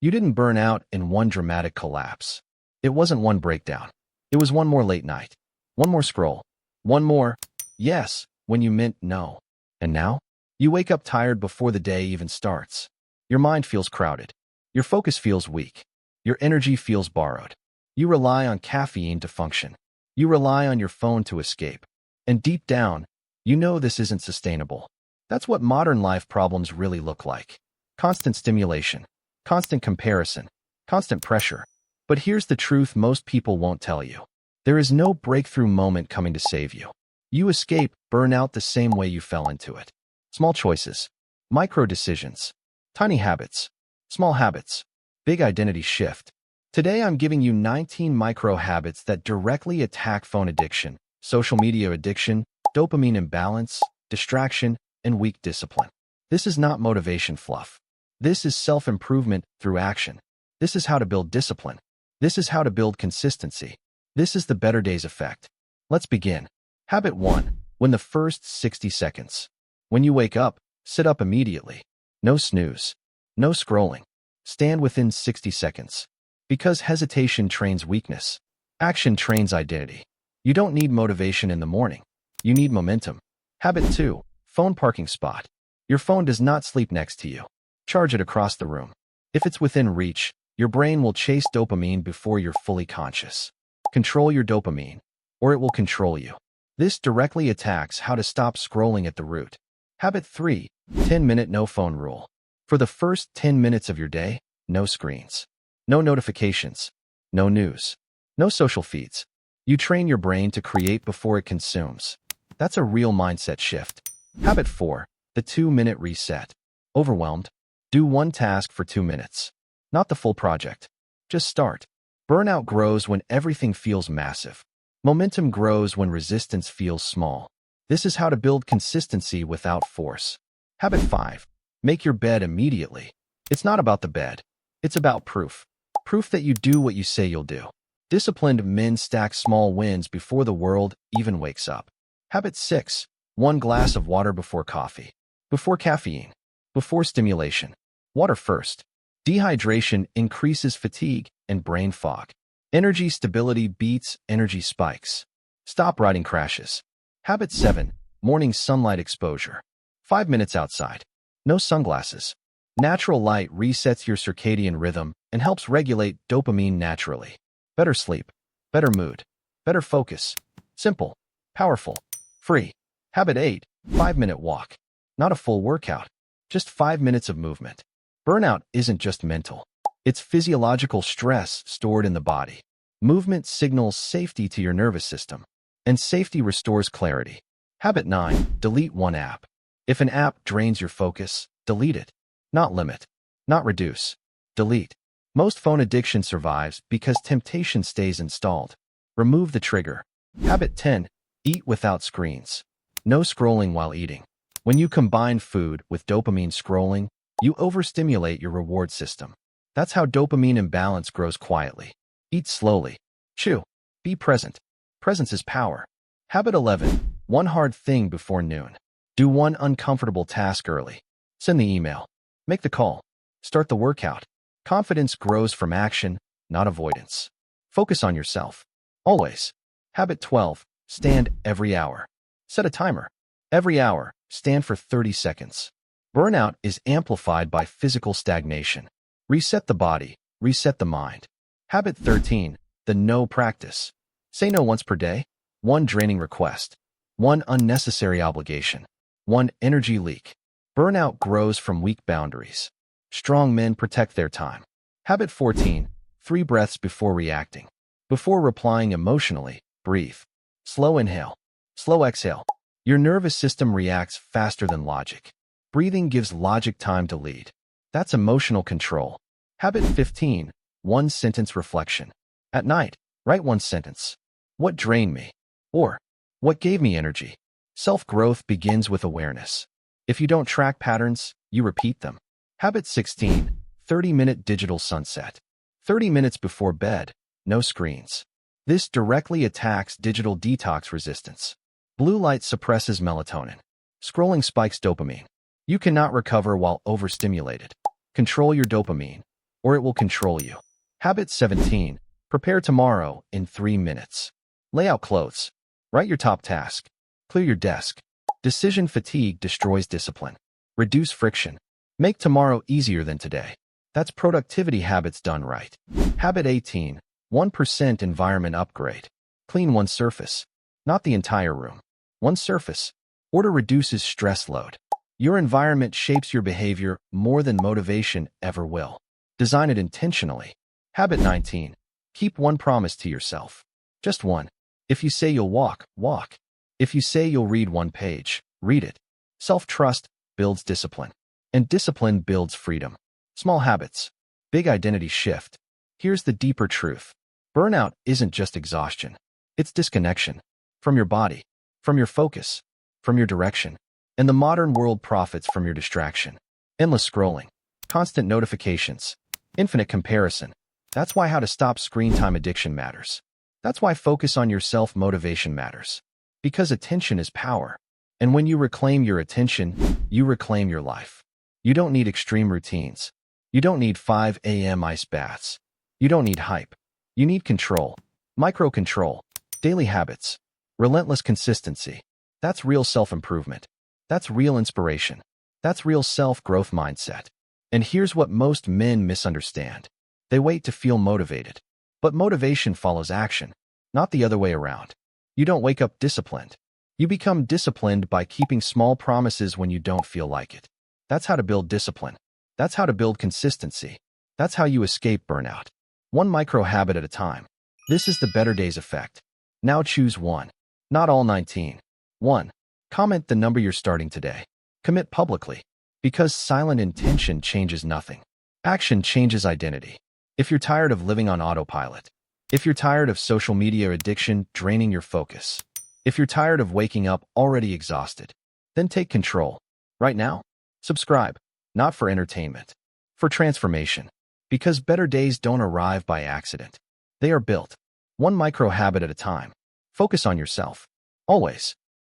You didn't burn out in one dramatic collapse. It wasn't one breakdown. It was one more late night. One more scroll. One more yes when you meant no. And now? You wake up tired before the day even starts. Your mind feels crowded. Your focus feels weak. Your energy feels borrowed. You rely on caffeine to function. You rely on your phone to escape. And deep down, you know this isn't sustainable. That's what modern life problems really look like. Constant stimulation, constant comparison, constant pressure. But here's the truth most people won't tell you. There is no breakthrough moment coming to save you. You escape burnout the same way you fell into it. Small choices, micro decisions, tiny habits, small habits, big identity shift. Today I'm giving you 19 micro habits that directly attack phone addiction, social media addiction, dopamine imbalance, distraction, and weak discipline. This is not motivation fluff. This is self-improvement through action. This is how to build discipline. This is how to build consistency. This is the Better Days Effect. Let's begin. Habit 1. When the first 60 seconds. When you wake up, sit up immediately. No snooze. No scrolling. Stand within 60 seconds. Because hesitation trains weakness. Action trains identity. You don't need motivation in the morning. You need momentum. Habit 2. Phone parking spot. Your phone does not sleep next to you. Charge it across the room. If it's within reach, your brain will chase dopamine before you're fully conscious. Control your dopamine, or it will control you. This directly attacks how to stop scrolling at the root. Habit 3. 10-minute no phone rule. For the first 10 minutes of your day, no screens. No notifications. No news. No social feeds. You train your brain to create before it consumes. That's a real mindset shift. Habit 4. The 2-minute reset. Overwhelmed? Do one task for 2 minutes. Not the full project. Just start. Burnout grows when everything feels massive. Momentum grows when resistance feels small. This is how to build consistency without force. Habit 5. Make your bed immediately. It's not about the bed. It's about proof. Proof that you do what you say you'll do. Disciplined men stack small wins before the world even wakes up. Habit 6. 1 glass of water before coffee. Before caffeine. Before stimulation. Water first. Dehydration increases fatigue and brain fog. Energy stability beats energy spikes. Stop riding crashes. Habit 7. Morning sunlight exposure. 5 minutes outside. No sunglasses. Natural light resets your circadian rhythm and helps regulate dopamine naturally. Better sleep. Better mood. Better focus. Simple. Powerful. Free. Habit 8. 5-minute walk. Not a full workout. Just 5 minutes of movement. Burnout isn't just mental. It's physiological stress stored in the body. Movement signals safety to your nervous system, and safety restores clarity. Habit 9. Delete one app. If an app drains your focus, delete it. Not limit. Not reduce. Delete. Most phone addiction survives because temptation stays installed. Remove the trigger. Habit 10. Eat without screens. No scrolling while eating. When you combine food with dopamine scrolling, you overstimulate your reward system. That's how dopamine imbalance grows quietly. Eat slowly. Chew. Be present. Presence is power. Habit 11. One hard thing before noon. Do one uncomfortable task early. Send the email. Make the call. Start the workout. Confidence grows from action, not avoidance. Focus on yourself. Always. Habit 12. Stand every hour. Set a timer. Every hour, stand for 30 seconds. Burnout is amplified by physical stagnation. Reset the body. Reset the mind. Habit 13. The no practice. Say no once per day. 1 draining request. 1 unnecessary obligation. 1 energy leak. Burnout grows from weak boundaries. Strong men protect their time. Habit 14. 3 breaths before reacting. Before replying emotionally, breathe. Slow inhale. Slow exhale. Your nervous system reacts faster than logic. Breathing gives logic time to lead. That's emotional control. Habit 15. 1-sentence reflection. At night, write 1 sentence. What drained me? Or, what gave me energy? Self-growth begins with awareness. If you don't track patterns, you repeat them. Habit 16. 30-minute digital sunset. 30 minutes before bed, no screens. This directly attacks digital detox resistance. Blue light suppresses melatonin. Scrolling spikes dopamine. You cannot recover while overstimulated. Control your dopamine. or it will control you. Habit 17. Prepare tomorrow in 3 minutes. Lay out clothes. Write your top task. Clear your desk. Decision fatigue destroys discipline. Reduce friction. Make tomorrow easier than today. That's productivity habits done right. Habit 18. 1% environment upgrade. Clean one surface. Not the entire room. One surface. Order reduces stress load. Your environment shapes your behavior more than motivation ever will. Design it intentionally. Habit 19. Keep one promise to yourself. Just one. If you say you'll walk, walk. If you say you'll read one page, read it. Self-trust builds discipline. And discipline builds freedom. Small habits. Big identity shift. Here's the deeper truth. Burnout isn't just exhaustion. It's disconnection. From your body. From your focus. From your direction. And the modern world profits from your distraction. Endless scrolling. Constant notifications. Infinite comparison. That's why how to stop screen time addiction matters. That's why focus on yourself motivation matters. Because attention is power. And when you reclaim your attention, you reclaim your life. You don't need extreme routines. You don't need 5 a.m. ice baths. You don't need hype. You need control. Micro-control. Daily habits. Relentless consistency. That's real self-improvement. That's real inspiration. That's real self-growth mindset. And here's what most men misunderstand. They wait to feel motivated. But motivation follows action, not the other way around. You don't wake up disciplined. You become disciplined by keeping small promises when you don't feel like it. That's how to build discipline. That's how to build consistency. That's how you escape burnout. One micro habit at a time. This is the Better Days Effect. Now choose one. Not all 19. 1. Comment the number you're starting today. Commit publicly. Because silent intention changes nothing. Action changes identity. If you're tired of living on autopilot, if you're tired of social media addiction draining your focus, if you're tired of waking up already exhausted, then take control. Right now, subscribe, not for entertainment, for transformation. Because better days don't arrive by accident. They are built. One micro habit at a time. Focus on yourself. Always.